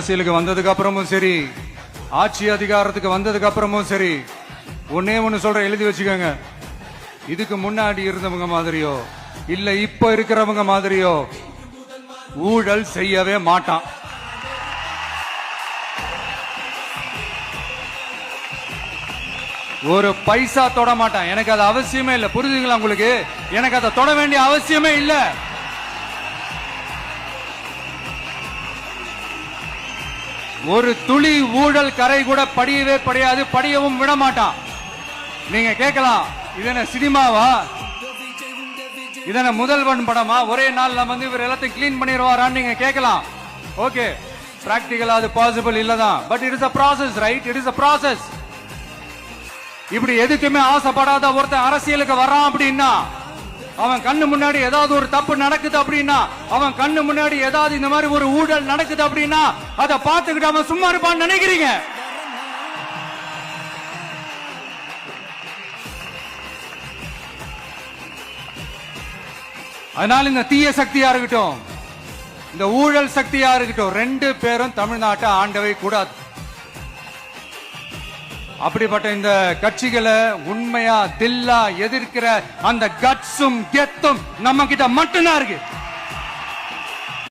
அரசியலுக்கு வந்ததுக்கு அப்புறமும் சரி, ஆட்சி அதிகாரத்துக்கு வந்ததுக்கு அப்புறமும் சரி, ஒன்னே ஒண்ணு சொல்ற, எழுதி வச்சுக்கோங்க. இதுக்கு முன்னாடி இருந்தவங்க மாதிரியோ இல்ல இப்ப இருக்கிறவங்க மாதிரியோ ஊழல் செய்யவே மாட்டான். ஒரு பைசா தொட மாட்டான். எனக்கு அது அவசியமே இல்லை. புரியுதுங்களா உங்களுக்கு? எனக்கு அதை தொட வேண்டிய அவசியமே இல்லை. ஒரு துளி ஊழல் கரை கூட படியவே படியாது, படியவும் விட மாட்டான். நீங்க கேட்கலாம், இது என்ன சினிமாவா, இது என்ன முதல்வன் படமா, ஒரே நாள் நம்ம இவர் எல்லாத்தையும் கிளீன் பண்ணிடுவாரான்னு நீங்க கேட்கலாம். ஓகே, பிராக்டிகலா அது பாசிபிள் இல்லதான். But it is a process, right? It is a process. இப்படி எதுக்குமே ஆசைப்படாத ஒருத்தன் அரசியலுக்கு வரான் அப்படின்னா, அவன் கண்ணு முன்னாடி ஏதாவது ஒரு தப்பு நடக்குது அப்படின்னா, அவன் கண்ணு முன்னாடி ஏதாவது இந்த மாதிரி ஒரு ஊழல் நடக்குது அப்படின்னா, அதை பார்த்துக்கிட்டு அவன் சும்மா இருப்பான்னு நினைக்கிறீங்க? அதனால இந்த தீய சக்தியா இருக்கட்டும், இந்த ஊழல் சக்தியா இருக்கட்டும், ரெண்டு பேரும் தமிழ்நாட்டை ஆண்டவை கூடாது. அப்படிப்பட்ட இந்த கட்சிகளை உண்மையா தில்லா எதிர்க்கிற அந்த கட்ஸும் கெத்தும் நம்ம கிட்ட மட்டும்தான் இருக்கு.